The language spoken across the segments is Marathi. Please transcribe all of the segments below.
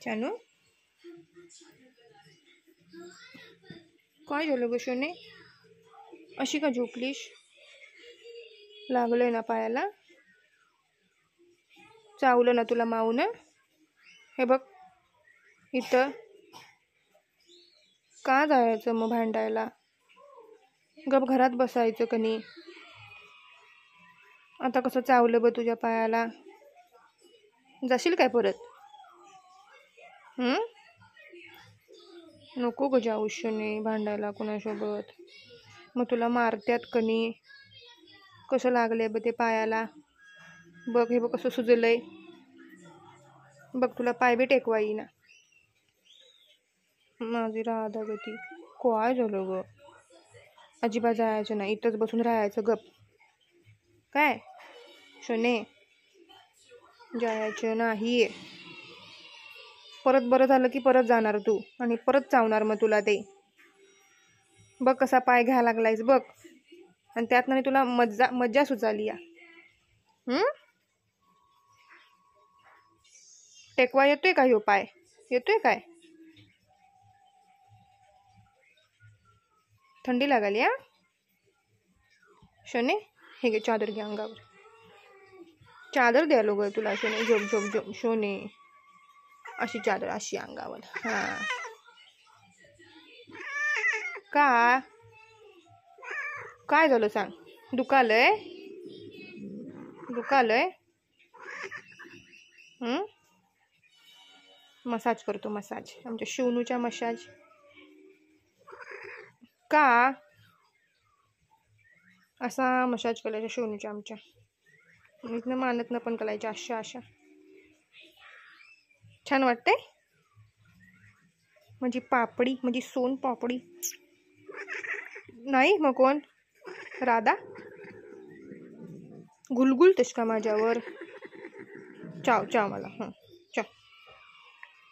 चानू काय झालं ग शोने? अशी का झोपलीस? लागलंय ना पायाला? चावलं ना तुला माऊ ना? हे बघ इथं. का जायचं मग भांडायला? गप घरात बसायचं कनी. आता कसं चावलं ब तुझ्या पायाला? जाशील काय परत? नको ग जाऊ शने भांडायला कुणासोबत. मग तुला मारत्यात कनी. कसं लागलंय ब ते पायाला? बघ हे बघ कसं सुजलंय. बघ तुला पाय बी टेकवा येईना. माझी राधा गती. काय झालं ग? अजिबात जायचं नाही, इथंच बसून राहायचं गप. काय शोने? जायचं नाही. परत बरं झालं की परत जाणार तू आणि परत चावणार मग तुला ते. बघ कसा पाय घ्यायला लागलायस बघ. आणि त्यात नाही तुला मज्जा सुचाली या. टेकवा येतोय का ह्यो पाय? येतोय काय? थंडी लागली या शोने? हे घे चादर घे अंगावर. चादर द्यालो ग तुला शोने. झोप झोप झोप शोने. अशी चादर अशी अंगावर. हा का? काय झालं सांग? दुखालय? दुखालय? मसाज करतो मसाज. आमच्या शिवनूच्या मसाज. का असा मसाज करायचा शिवनूच्या आमच्या? इथनं मानत न पण करायच्या अशा अशा. छान वाटते? म्हणजे पापडी म्हणजे सोन पापडी नाही. मग कोण? राधा? गुलगुलतेस का माझ्यावर? चाव चाव मला. चाव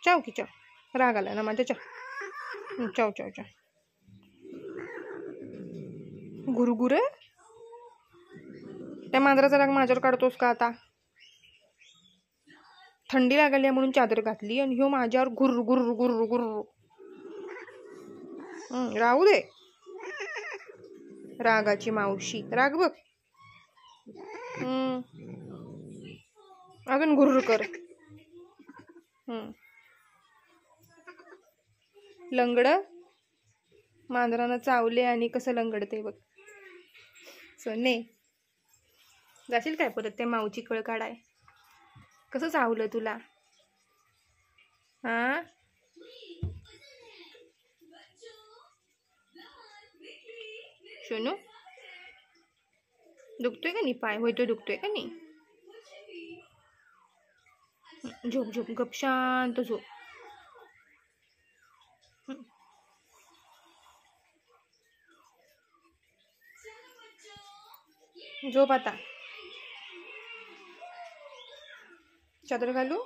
चाव की चाव. राग आला ना माझ्या? चाव चाव चाव चाव. गुरगुर. त्या मांजराचा राग माझ्यावर काढतोस का आता? थंडी लागली म्हणून चादर घातली आणि ह्यो माझ्यावर गुर्र गुर्र गुर्र गुर्र. राहू दे. रागाची मावशी. राग बघ. अजून गुर्र कर. लंगड. मांजरानं चावले आणि कसं लंगडते बघ. सोने जाशील काय परत त्या माऊची कळ काढाय? कसं चावलं तुला? हा शोनू दुखतोय का नाही पाय? होय तो दुखतोय का नाही? झोप झोप गप शांत झोप. झोप आता. चादर घालू?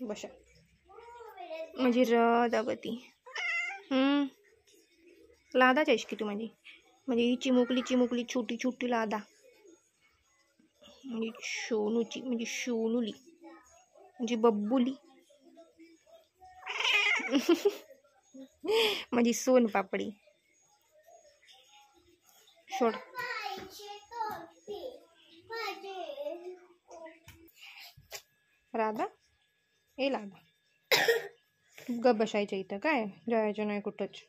बसा. म्हणजे राधावती. लादाच आहेस की तू माझी? म्हणजे ही चिमुकली चिमुकली छोटी छोटी लादा. म्हणजे शोनूची म्हणजे शोनूली म्हणजे बब्बुली. म्हणजे सोन पापडी. सोड. राधा ए लादा गप बसायचं इथं. काय जायचं नाही कुठंच.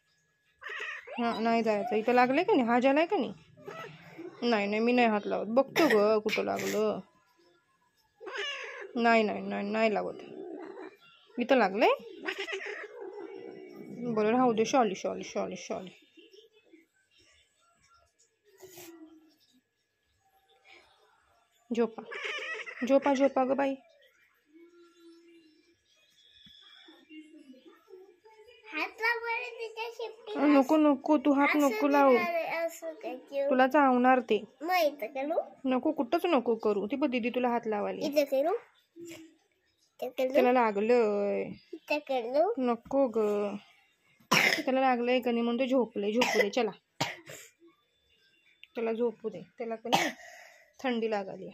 हा नाही जायचं. इथं लागलंय का नाही? हा झालाय का नाही? नाही नाही मी नाही हात लावत. बघतो ग कुठं लागलं. नाही नाही नाही नाही लावत. इथं लागलंय? बरं राहू दे. शॉली शॉली शॉली शॉली. झोपा झोपा झोपा ग बाई. नको नको तू हात नको लावू. तुला चावणार ते. नको कुठंच नको करू. ती बघ दीदी तुला हात लावाली. त्याला लागलंय. नको ग. त्याला लागलंय का नाही म्हणून ते झोपले. झोपू दे चला. त्याला झोपू दे. त्याला का नाही थंडी लागली.